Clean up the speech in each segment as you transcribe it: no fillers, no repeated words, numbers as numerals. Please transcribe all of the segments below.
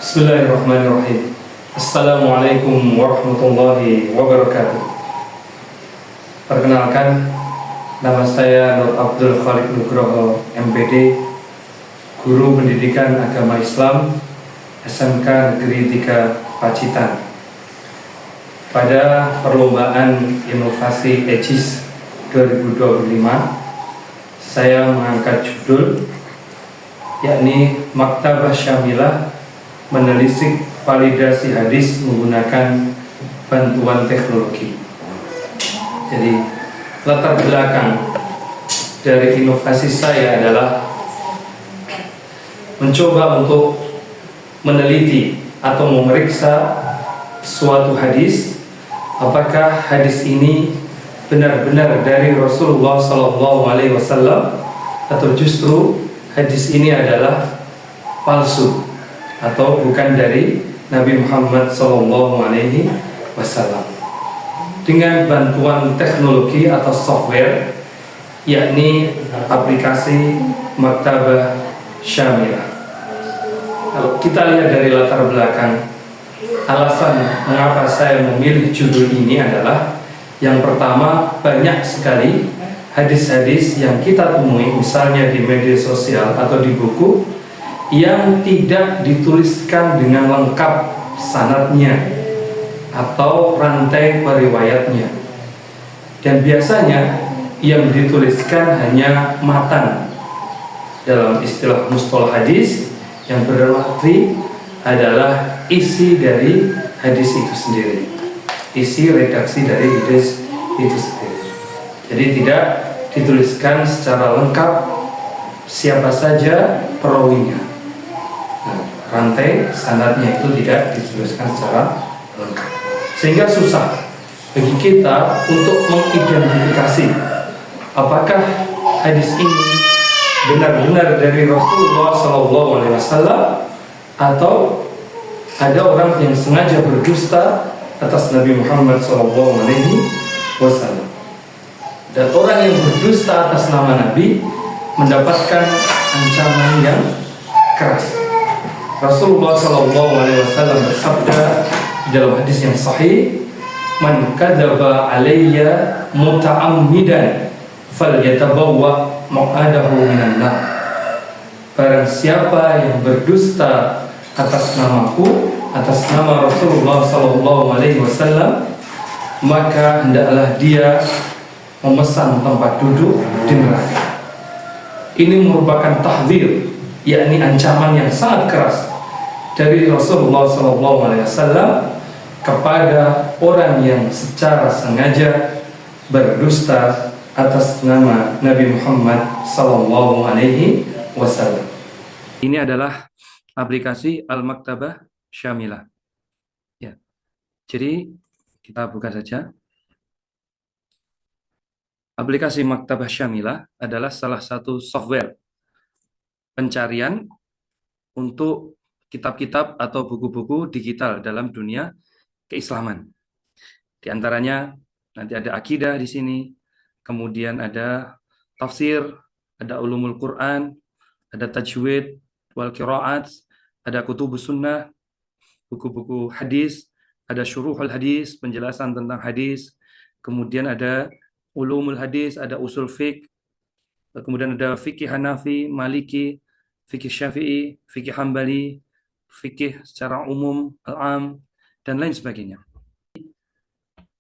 Bismillahirrahmanirrahim. Assalamualaikum warahmatullahi wabarakatuh. Perkenalkan, nama saya Nur Abdul Khalik Nugroho, MPD, Guru Pendidikan Agama Islam, SMK Negeri 3 Pacitan. Pada perlombaan inovasi EJIS 2025, saya mengangkat judul yakni Maktabah Syamilah menelisik validasi hadis menggunakan bantuan teknologi. Jadi latar belakang dari inovasi saya adalah mencoba untuk meneliti atau memeriksa suatu hadis, apakah hadis ini benar-benar dari Rasulullah SAW atau justru hadis ini adalah palsu atau bukan dari Nabi Muhammad SAW. Dengan bantuan teknologi atau software, yakni aplikasi Maktabah Syamilah. Kalau kita lihat dari latar belakang, alasan mengapa saya memilih judul ini adalah yang pertama, banyak sekali hadis-hadis yang kita temui misalnya di media sosial atau di buku yang tidak dituliskan dengan lengkap sanadnya atau rantai periwayatnya, dan biasanya yang dituliskan hanya matan. Dalam istilah mustalah hadis, yang berarti adalah isi dari hadis itu sendiri, isi redaksi dari hadis itu sendiri. Jadi tidak dituliskan secara lengkap siapa saja perawinya. Rantai sanadnya itu tidak dituliskan secara lengkap, sehingga susah bagi kita untuk mengidentifikasi apakah hadis ini benar-benar dari Rasulullah SAW atau ada orang yang sengaja berdusta atas Nabi Muhammad SAW. Dan orang yang berdusta atas nama Nabi mendapatkan ancaman yang keras. Rasulullah SAW bersabda dalam hadis yang sahih, "Man kadzaba alayya muta'ammidan falyatabawwa maq'adahu minan nar." Barang siapa yang berdusta atas namaku, atas nama Rasulullah SAW, maka hendaklah dia memesan tempat duduk di neraka. Ini merupakan tahdzir, yakni ancaman yang sangat keras dari Rasulullah SAW kepada orang yang secara sengaja berdusta atas nama Nabi Muhammad SAW. Ini adalah aplikasi Al-Maktabah Syamilah. Ya. Jadi kita buka saja. Aplikasi Maktabah Syamilah adalah salah satu software pencarian untuk kitab-kitab atau buku-buku digital dalam dunia keislaman. Di antaranya nanti ada akidah di sini, kemudian ada tafsir, ada ulumul Quran, ada tajwid wal qiraat, ada kutubus sunnah, buku-buku hadis, ada syuruhul hadis, penjelasan tentang hadis, kemudian ada ulumul hadis, ada usul fiqh, kemudian ada fikih Hanafi, Maliki, fikih Syafi'i, fikih Hambali, fikih secara umum, al-am, dan lain sebagainya.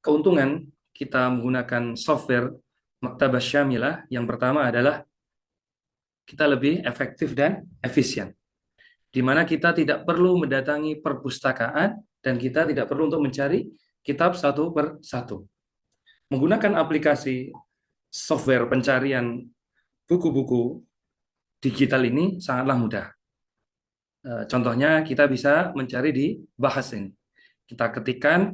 Keuntungan kita menggunakan software Maktabah Syamilah yang pertama adalah kita lebih efektif dan efisien, di mana kita tidak perlu mendatangi perpustakaan dan kita tidak perlu untuk mencari kitab satu per satu. Menggunakan aplikasi software pencarian buku-buku digital ini sangatlah mudah. Contohnya kita bisa mencari di bahas ini. Kita ketikkan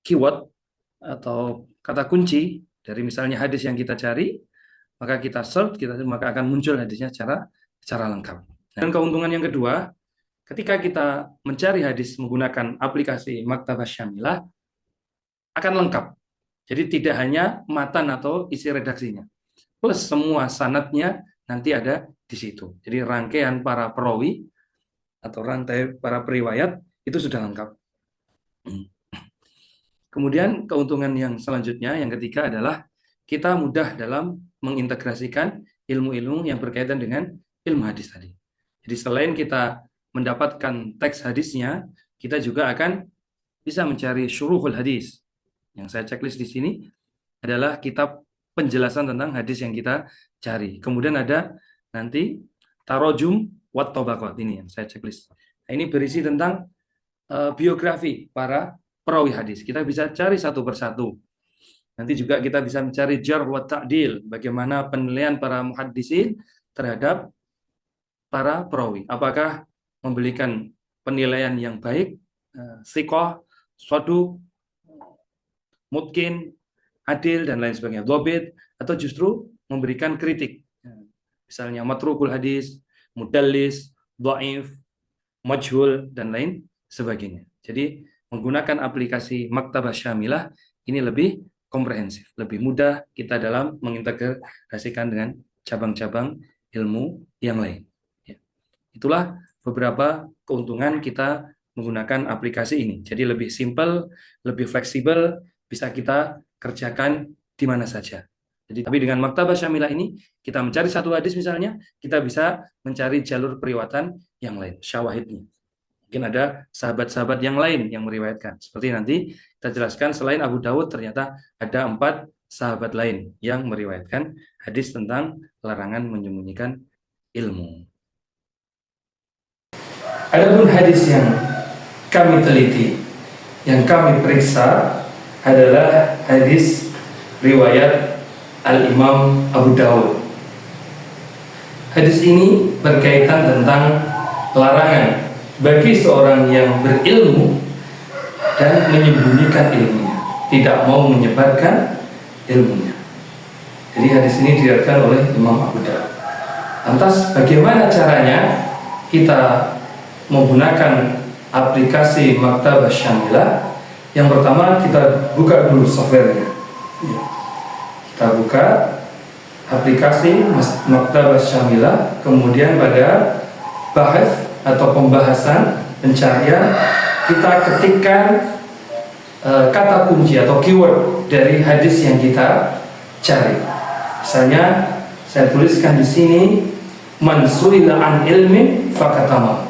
keyword atau kata kunci dari misalnya hadis yang kita cari, maka kita search, maka akan muncul hadisnya secara lengkap. Dan keuntungan yang kedua, ketika kita mencari hadis menggunakan aplikasi Maktabah Syamilah, akan lengkap. Jadi tidak hanya matan atau isi redaksinya, plus semua sanadnya nanti ada di situ. Jadi rangkaian para perawi atau rantai para periwayat itu sudah lengkap. Kemudian keuntungan yang selanjutnya, yang ketiga adalah kita mudah dalam mengintegrasikan ilmu-ilmu yang berkaitan dengan ilmu hadis tadi. Jadi selain kita mendapatkan teks hadisnya, kita juga akan bisa mencari syuruhul hadis. Yang saya checklist di sini adalah kitab penjelasan tentang hadis yang kita cari. Kemudian ada nanti tarojum wat tabaqat, ini yang saya checklist. Nah, ini berisi tentang biografi para perawi hadis. Kita bisa cari satu persatu. Nanti juga kita bisa mencari jarh wa ta'dil, bagaimana penilaian para muhaddisin terhadap para perawi. Apakah memberikan penilaian yang baik, thiqah, saduq, mutqin, adil, dan lain sebagainya, dhabit, atau justru memberikan kritik. Misalnya matrukul hadis, mudallis, dhaif, majhul, dan lain sebagainya. Jadi menggunakan aplikasi Maktabah Syamilah ini lebih komprehensif, lebih mudah kita dalam mengintegrasikan dengan cabang-cabang ilmu yang lain. Ya. Itulah beberapa keuntungan kita menggunakan aplikasi ini. Jadi lebih simpel, lebih fleksibel, bisa kita kerjakan di mana saja. Jadi, tapi dengan Maktabah Syamilah ini, kita mencari satu hadis misalnya, kita bisa mencari jalur periwatan yang lain, syawahidnya. Mungkin ada sahabat-sahabat yang lain yang meriwayatkan. Seperti nanti kita jelaskan, selain Abu Dawud ternyata ada 4 sahabat lain yang meriwayatkan hadis tentang larangan menyembunyikan ilmu. Adapun hadis yang kami teliti, yang kami periksa adalah hadis riwayat Al-Imam Abu Dawud. Hadis ini berkaitan tentang larangan bagi seorang yang berilmu dan menyembunyikan ilmunya, tidak mau menyebarkan ilmunya. Jadi hadis ini diriwayatkan oleh Imam Abu Dawud. Lantas bagaimana caranya kita menggunakan aplikasi Maktabah Syamilah? Yang pertama, kita buka dulu softwarenya. Kita buka aplikasi Maktabah Syamilah, kemudian pada bahas atau pembahasan pencarian kita ketikkan kata kunci atau keyword dari hadis yang kita cari. Misalnya saya tuliskan di sini man su'ila an ilmin fakatama.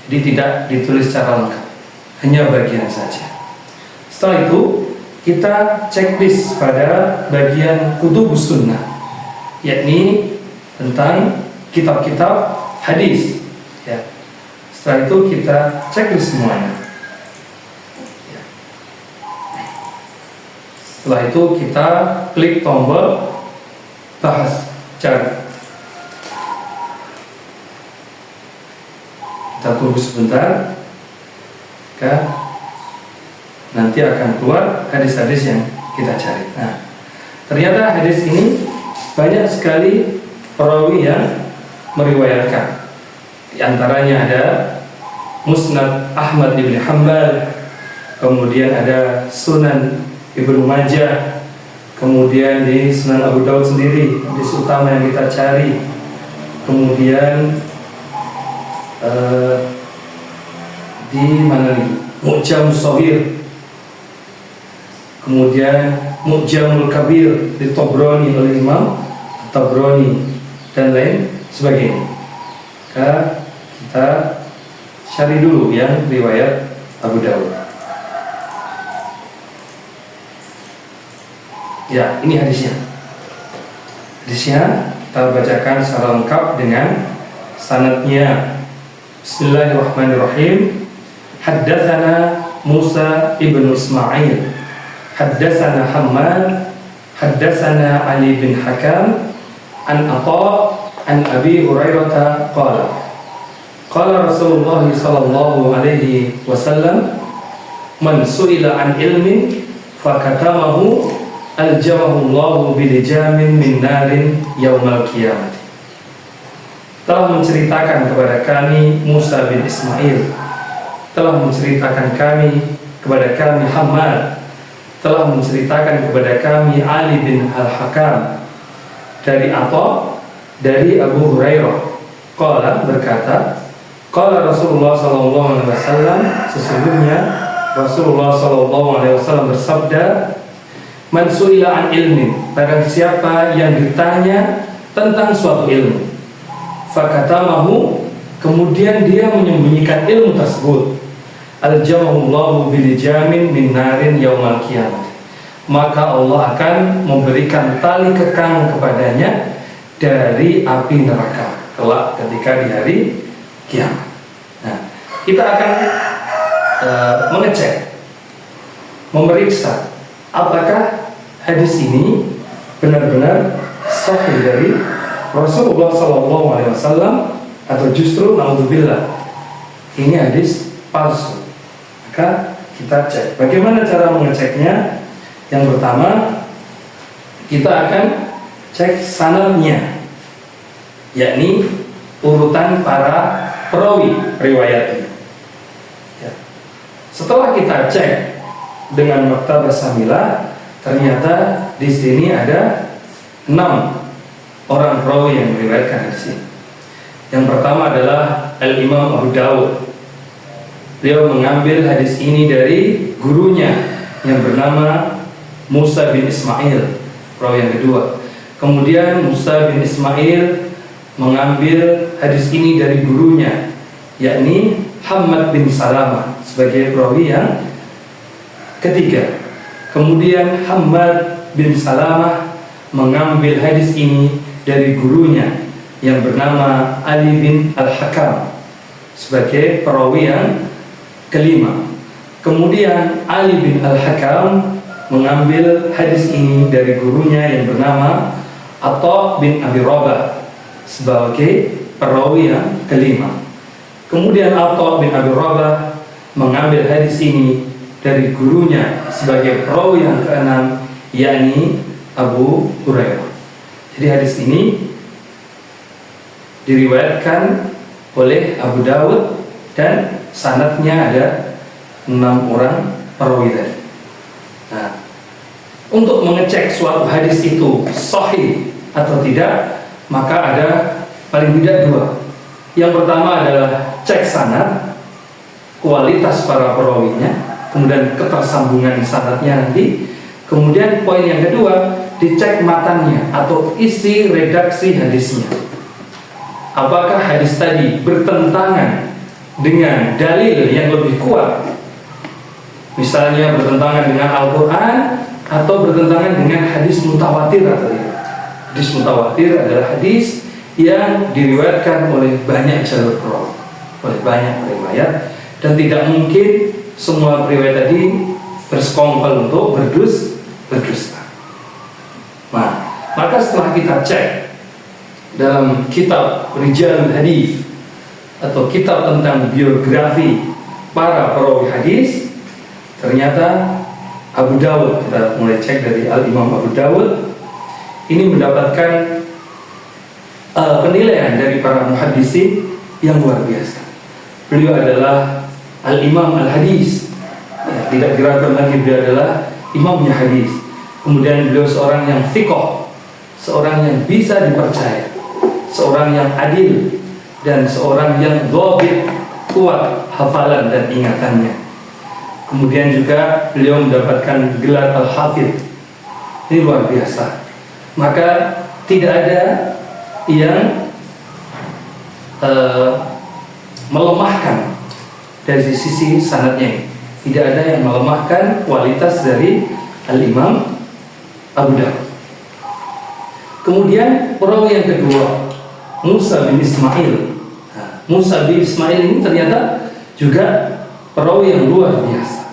Jadi tidak ditulis secara lengkap, hanya bagian saja. Setelah itu kita checklist pada bagian kutubus sunnah, yakni tentang kitab-kitab hadis. Ya. Setelah itu kita checklist semuanya. Ya. Setelah itu kita klik tombol bahas, cari. Kita tunggu sebentar. Nanti akan keluar hadis-hadis yang kita cari. Nah, ternyata hadis ini banyak sekali perawi yang meriwayatkan. Di antaranya ada Musnad Ahmad ibn Hanbal, kemudian ada Sunan Ibnu Majah, kemudian di Sunan Abu Dawud sendiri, hadis utama yang kita cari, kemudian di mana lagi? Mu'jam Shaghir, kemudian Mu'jamul Kabir di Tabrani oleh Imam Tabrani, dan lain sebagainya. Kita cari dulu yang riwayat Abu Dawud. Ya, ini hadisnya. Hadisnya kita bacakan secara lengkap dengan sanadnya. Bismillahirrahmanirrahim. Haddatsana Musa ibn Ismail, haddatsana Hammad, haddatsana Ali bin Hakam, an Atha, an Abi Hurairah qala qala Rasulullah sallallahu alaihi wasallam man su'ila an ilmin fakatamahu aljamahu Allahu bilijamin min narin yaumal qiyamah. Telah menceritakan kepada kami Musa bin Ismail, telah menceritakan kepada kami Hammad, telah menceritakan kepada kami Ali bin Al-Hakam dari Atha, dari Abu Hurairah, qala berkata, Qala Rasulullah sallallahu alaihi wasallam, sesungguhnya Rasulullah sallallahu alaihi wasallam bersabda, "Man su'ila an ilmin," barang siapa yang ditanya tentang suatu ilmu, fakatamahu, kemudian dia menyembunyikan ilmu tersebut, aljamahullahu bilijamin min narin yaumal qiyamah, maka Allah akan memberikan tali kekang kepadanya dari api neraka kelak ketika di hari kiamat. Nah, kita akan mengecek, memeriksa apakah hadis ini benar-benar sahih dari Rasulullah SAW atau justru naudzubillah ini hadis palsu. Maka kita cek. Bagaimana cara mengeceknya? Yang pertama, kita akan cek sanadnya, yakni urutan para perawi riwayatnya. Ya. Setelah kita cek dengan Maktabah Syamilah, ternyata di sini ada 6 orang perawi yang meriwayatkan hadis ini. Yang pertama adalah Al-Imam Abu Dawud. Beliau mengambil hadis ini dari gurunya yang bernama Musa bin Ismail, perawi yang kedua. Kemudian Musa bin Ismail mengambil hadis ini dari gurunya, yakni Hammad bin Salamah, sebagai perawi yang ketiga. Kemudian Hammad bin Salamah mengambil hadis ini dari gurunya yang bernama Ali bin Al-Hakam sebagai perawi yang kelima. Kemudian Ali bin Al-Hakam mengambil hadis ini dari gurunya yang bernama Atha bin Abi Rabah sebagai perawi yang kelima. Kemudian Atha bin Abi Rabah mengambil hadis ini dari gurunya sebagai perawi yang keenam, yakni Abu Hurairah. Jadi hadis ini diriwayatkan oleh Abu Dawud dan sanadnya ada 6 orang perawi tadi. Nah, untuk mengecek suatu hadis itu sahih atau tidak, maka ada paling tidak 2. Yang pertama adalah cek sanad, kualitas para perawinya, kemudian ketersambungan sanadnya nanti. Kemudian poin yang kedua, dicek matannya atau isi redaksi hadisnya. Apakah hadis tadi bertentangan dengan dalil yang lebih kuat, misalnya bertentangan dengan Al-Quran, atau bertentangan dengan hadis mutawatir atau tidak. Hadis mutawatir adalah hadis yang diriwayatkan oleh banyak jalur perawi, oleh banyak riwayat, dan tidak mungkin semua riwayat tadi bersekongkol untuk berdusta. Nah, maka setelah kita cek dalam kitab Rijalul Hadis atau kitab tentang biografi para perawi hadis, ternyata Abu Dawud, kita mulai cek dari Al-Imam Abu Dawud, ini mendapatkan penilaian dari para muhaddisin yang luar biasa. Beliau adalah Al-Imam Al-Hadis, ya, tidak diragukan lagi beliau adalah imamnya hadis. Kemudian beliau seorang yang thiqah, seorang yang bisa dipercaya, seorang yang adil, dan seorang yang dhabit, kuat hafalan dan ingatannya. Kemudian juga beliau mendapatkan gelar Al-Hafidh. Ini luar biasa. Maka tidak ada yang melemahkan dari sisi sanadnya. Tidak ada yang melemahkan kualitas dari Al-Imam Abu Dawud. Kemudian perawi yang kedua, Musa bin Ismail. Nah, Musa bin Ismail ini ternyata juga perawi yang luar biasa.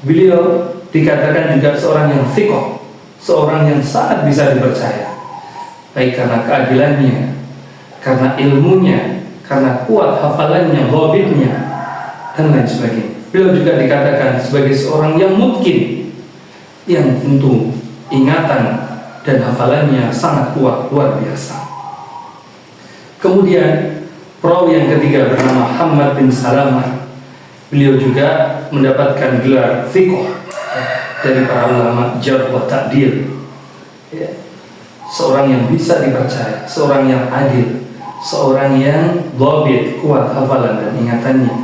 Beliau dikatakan juga seorang yang thiqah, seorang yang sangat bisa dipercaya, baik karena keadilannya, karena ilmunya, karena kuat hafalannya, dhabitnya, dan lain sebagainya. Beliau juga dikatakan sebagai seorang yang mungkin, yang tentu ingatan dan hafalannya sangat kuat, luar biasa. Kemudian perawi yang ketiga bernama Hammad bin Salamah. Beliau juga mendapatkan gelar thiqah dari para ulama jarh wa ta'dil, ya. Seorang yang bisa dipercaya, seorang yang adil, seorang yang dhabit, kuat hafalan dan ingatannya.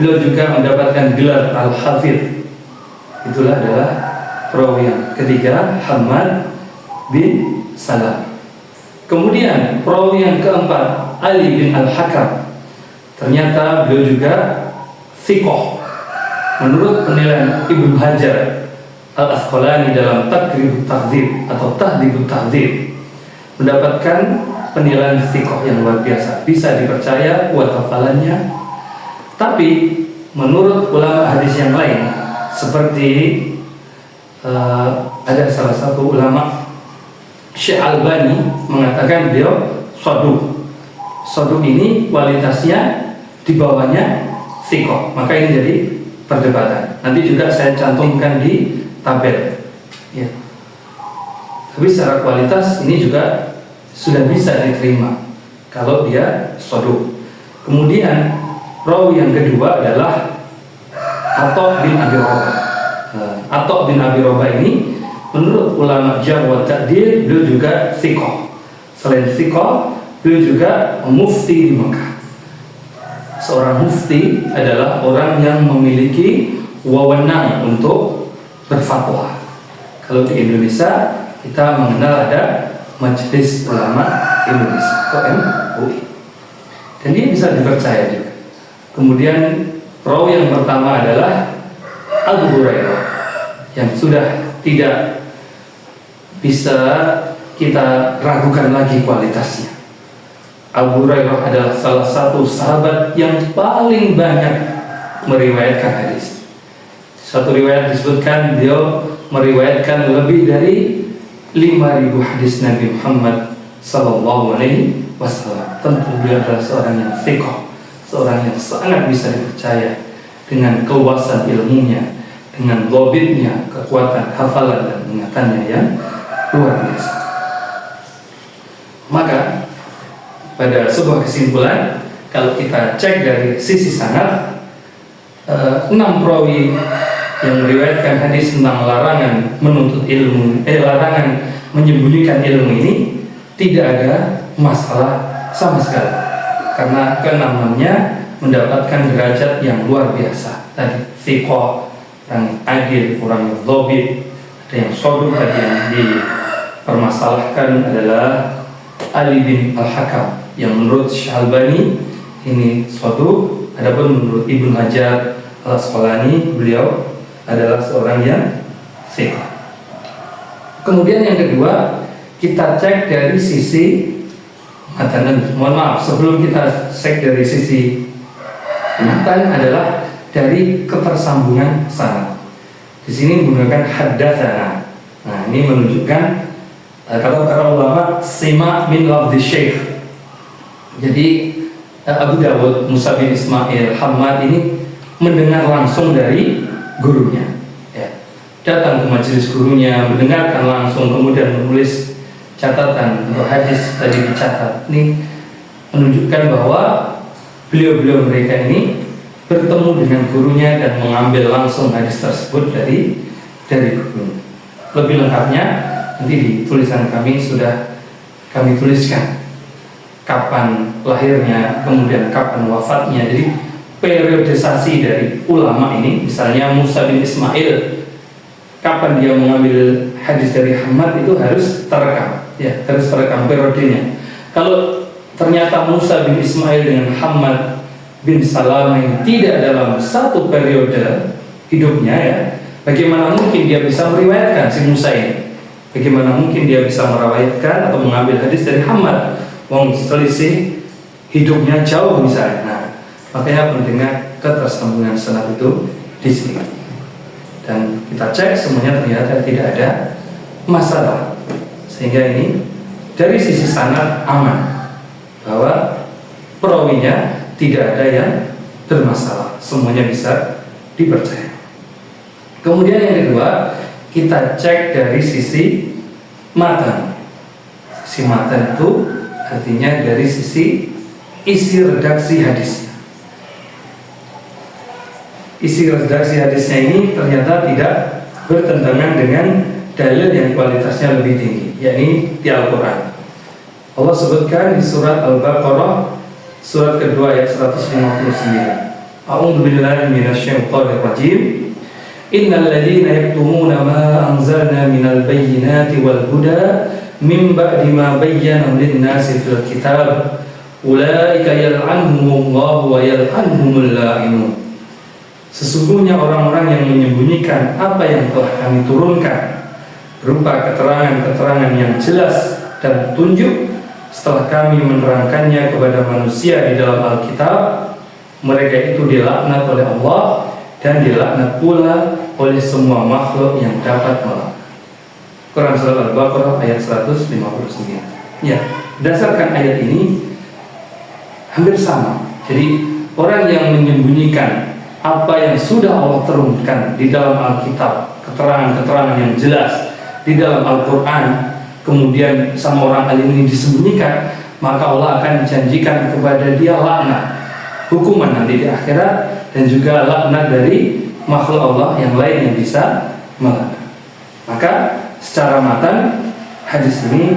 Beliau juga mendapatkan gelar Al-Hafidh. Itulah adalah perawi yang ketiga, Hammad bin Salam. Kemudian perawi yang keempat, Ali bin Al-Hakam. Ternyata beliau juga thiqah. Menurut penilaian Ibnu Hajar Al-Asqalani dalam Taqribut Tahdzib atau Tahdzibut Tahdzib, mendapatkan penilaian thiqah yang luar biasa, bisa dipercaya, kuat hafalannya. Tapi menurut ulama hadis yang lain, seperti ada salah satu ulama, Syekh Albani, mengatakan beliau saduq. Saduq ini kualitasnya di bawahnya thiqah. Maka ini jadi perdebatan. Nanti juga saya cantumkan di tabel. Ya. Tapi secara kualitas ini juga sudah bisa diterima kalau dia saduq. Kemudian rawi yang kedua adalah Atha bin Abi Rabah. Atha bin Abi Rabah ini menurut ulama jarh wa ta'dil beliau juga thiqah. Selain thiqah, beliau juga mufti di Mekah. Seorang mufti adalah orang yang memiliki wewenang untuk berfatwa. Kalau di Indonesia kita mengenal ada Majelis Ulama Indonesia atau MUI, dan dia bisa dipercaya juga. Kemudian perawi yang pertama adalah Abu Hurairah, yang sudah tidak bisa kita ragukan lagi kualitasnya. Abu Hurairah adalah salah satu sahabat yang paling banyak meriwayatkan hadis. Satu riwayat disebutkan beliau meriwayatkan lebih dari 5.000 hadis Nabi Muhammad sallallahu alaihi wasallam. Tentu beliau adalah seorang yang thiqah, seorang yang sangat bisa dipercaya dengan keluasan ilmunya, dengan dhabitnya, kekuatan hafalan dan ingatannya yang luar biasa. Maka pada sebuah kesimpulan, kalau kita cek dari sisi sanad, 6 perawi yang meriwayatkan hadis tentang larangan menuntut ilmu, larangan menyembunyikan ilmu ini tidak ada masalah sama sekali, karena keenamnya mendapatkan derajat yang luar biasa. Tadi thiqah, orang yang adil, orang yang dhabit, ada yang saduq. Tadi yang dipermasalahkan adalah Ali bin Al-Hakam, yang menurut Syekh Albani ini saduq. Adapun menurut Ibnu Hajar Al-Asqalani, beliau adalah seorang yang thiqah. Kemudian yang kedua, kita cek dari sisi matan. Mohon maaf, sebelum kita cek dari sisi matan adalah dari ketersambungan sanad. Di sini menggunakan haddatsana. Nah, ini menunjukkan kata para ulama sima min lafdhi syekh. Jadi Abu Dawud, Musa bin Ismail, Hammad ini mendengar langsung dari gurunya, ya. Datang ke majelis gurunya, mendengarkan langsung, kemudian menulis catatan untuk hadis tadi dicatat. Ini menunjukkan bahwa beliau-beliau mereka ini bertemu dengan gurunya dan mengambil langsung hadis tersebut dari gurunya. Lebih lengkapnya nanti di tulisan kami sudah kami tuliskan kapan lahirnya, kemudian kapan wafatnya. Jadi periodisasi dari ulama ini, misalnya Musa bin Ismail, kapan dia mengambil hadis dari Hammad itu harus terekam, ya, harus terekam periodenya. Kalau ternyata Musa bin Ismail dengan Hammad bin Salam yang tidak dalam satu periode hidupnya, ya, bagaimana mungkin dia bisa meriwayatkan si Musa ini? Bagaimana mungkin dia bisa meriwayatkan atau mengambil hadis dari Hammad? Wong selisih hidupnya jauh misalnya. Nah, makanya pentingnya ketersambungan sanad itu di sini. Dan kita cek semuanya ternyata tidak ada masalah. Sehingga ini dari sisi sanad aman, bahwa perawinya tidak ada yang bermasalah, semuanya bisa dipercaya. Kemudian yang kedua, kita cek dari sisi matan. Sisi matan itu artinya dari sisi isi redaksi hadisnya. Isi redaksi hadisnya ini ternyata tidak bertentangan dengan dalil yang kualitasnya lebih tinggi, yakni di Al-Quran. Allah sebutkan di surat Al-Baqarah surat kedua ayat 159. A'udzu billahi minasyaitonir rajim. Innal ladzina yaktumuna ma anzalna minal bayyinati wal huda min ba'di ma bayyana lin-nasi fil kitab ulaika yal'anuhumullahu wa yal'anuhumul la'inun. Sesungguhnya orang-orang yang menyembunyikan apa yang telah kami turunkan berupa keterangan-keterangan yang jelas dan petunjuk setelah kami menerangkannya kepada manusia di dalam Alkitab, mereka itu dilaknat oleh Allah dan dilaknat pula oleh semua makhluk yang dapat melaknat. Quran Surah Al-Baqarah ayat 159. Ya, berdasarkan ayat ini hampir sama. Jadi orang yang menyembunyikan apa yang sudah Allah turunkan di dalam Alkitab, keterangan-keterangan yang jelas di dalam Al-Quran, kemudian sama orang alim ini disembunyikan, maka Allah akan janjikan kepada dia laknat, hukuman nanti di akhirat, dan juga laknat dari makhluk Allah yang lain yang bisa melaknat. Maka secara matan hadis ini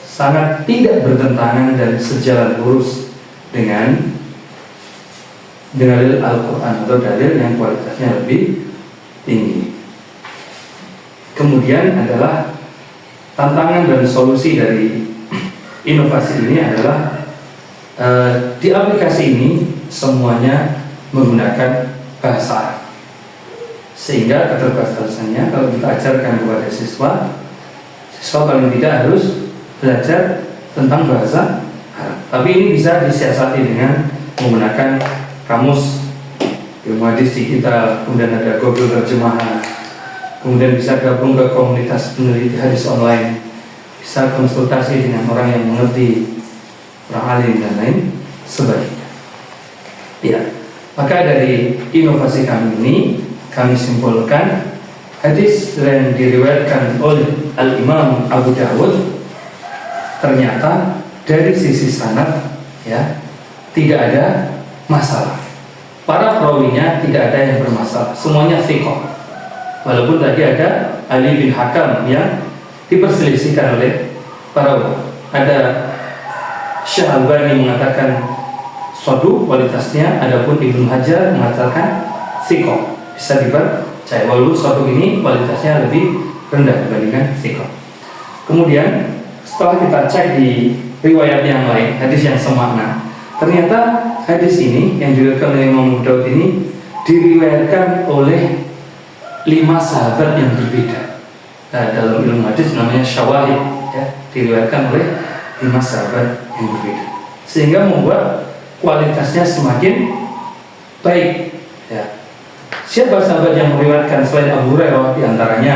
sangat tidak bertentangan dan sejalan lurus dengan dalil Al-Quran atau dalil yang kualitasnya lebih tinggi. Kemudian adalah tantangan dan solusi dari inovasi ini adalah di aplikasi ini semuanya menggunakan bahasa Arab, sehingga keterbatasannya kalau kita ajarkan kepada siswa paling tidak harus belajar tentang bahasa Arab. Tapi ini bisa disiasati dengan menggunakan kamus ilmu hadis digital, kemudian ada Google terjemahan, kemudian bisa gabung ke komunitas peneliti hadis online, bisa konsultasi dengan orang yang mengerti, orang alim dan lain sebagainya. Ya, maka dari inovasi kami ini kami simpulkan hadis yang diriwayatkan oleh Al-Imam Abu Dawud ternyata dari sisi sanad ya tidak ada masalah. Para perawinya tidak ada yang bermasalah, semuanya thiqah. Walaupun tadi ada Ali bin Hakam yang diperselisihkan oleh para ulama. Ada Syalbani mengatakan suatu kualitasnya, adapun Ibnu Hajar mengatakan thiqah, bisa dipercaya. Walaupun suatu ini kualitasnya lebih rendah dibandingkan thiqah. Kemudian setelah kita cek di riwayat yang lain, hadis yang semakna, ternyata hadis ini yang diriwayatkan oleh Imam Abu Daud ini diriwayatkan oleh 5 sahabat yang berbeda. Nah, dalam ilmu hadis namanya syawahid ya, diriwayatkan oleh 5 sahabat yang berbeda, sehingga membuat kualitasnya semakin baik ya. Siapa sahabat yang meriwayatkan selain Abu Hurairah? Di antaranya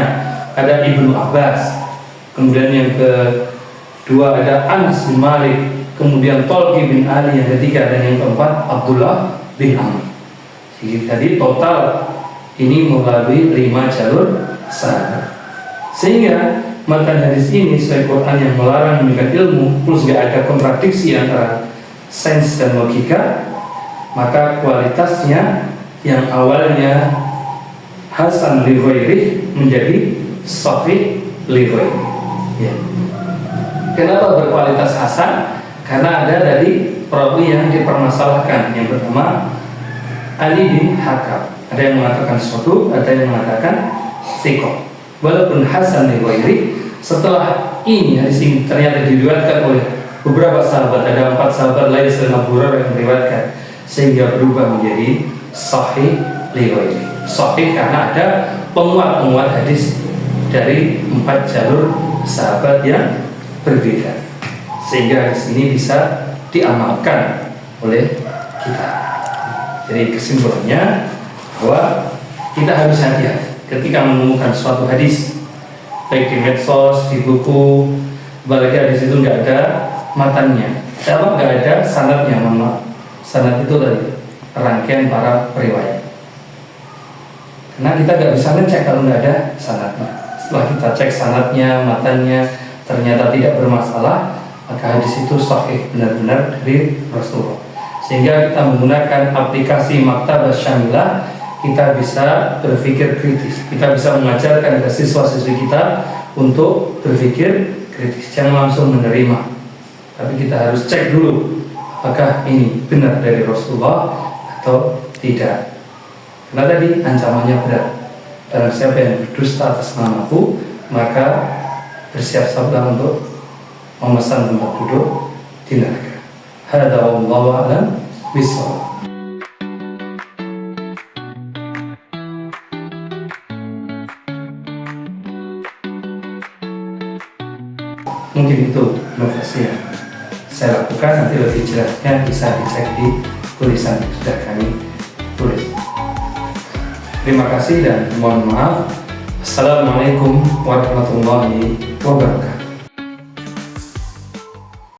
ada Ibnu Abbas, kemudian yang kedua ada Anas bin Malik, kemudian Tolki bin Ali yang ketiga, dan yang keempat Abdullah bin Amr. Jadi total ini melalui 5 jalur sahabat. Sehingga matan hadis ini sesuai Quran yang melarang meningkat ilmu, plus gak ada kontradiksi antara sains dan logika, maka kualitasnya yang awalnya hasan li ghairi menjadi sahih li ghairi. Ya. Kenapa berkualitas hasan? Karena ada dari perawi yang dipermasalahkan. Yang pertama Ali bin Hakam, ada yang mengatakan suatu, ada yang mengatakan thiqah. Walaupun hasan li ghairi, setelah ini hadis ini ternyata diriwayatkan oleh beberapa sahabat, ada 4 sahabat lain selain Abu Hurairah yang meriwayatkan, sehingga berubah menjadi sahih li ghairi. Sahih karena ada penguat hadis dari 4 jalur sahabat yang berbeda, sehingga hadis ini bisa diamalkan oleh kita. Jadi kesimpulannya bahwa kita harus hati-hati ketika menemukan suatu hadis, baik di medsos, di buku, apalagi hadis itu nggak ada matannya, nggak ada sanadnya. Sanad itu dari rangkaian para periwayat. Karena kita nggak bisa ngecek kalau nggak ada sanadnya. Setelah kita cek sanadnya, matannya, ternyata tidak bermasalah, maka hadis itu sahih, benar-benar dari Rasulullah. Sehingga kita menggunakan aplikasi Maktabah Syamilah, kita bisa berpikir kritis. Kita bisa mengajarkan ke siswa-siswi kita untuk berpikir kritis, jangan langsung menerima, tapi kita harus cek dulu apakah ini benar dari Rasulullah atau tidak. Karena tadi ancamannya berat. Barang siapa yang berdusta atas namaku, maka bersiap-siaplah untuk memesan tempat duduk di neraka. Hadza wallahu a'lam bishawab. Mungkin itu inovasi yang saya lakukan. Nanti lebih jelasnya bisa dicek di tulisan yang sudah kami tulis. Terima kasih dan mohon maaf. Assalamualaikum warahmatullahi wabarakatuh.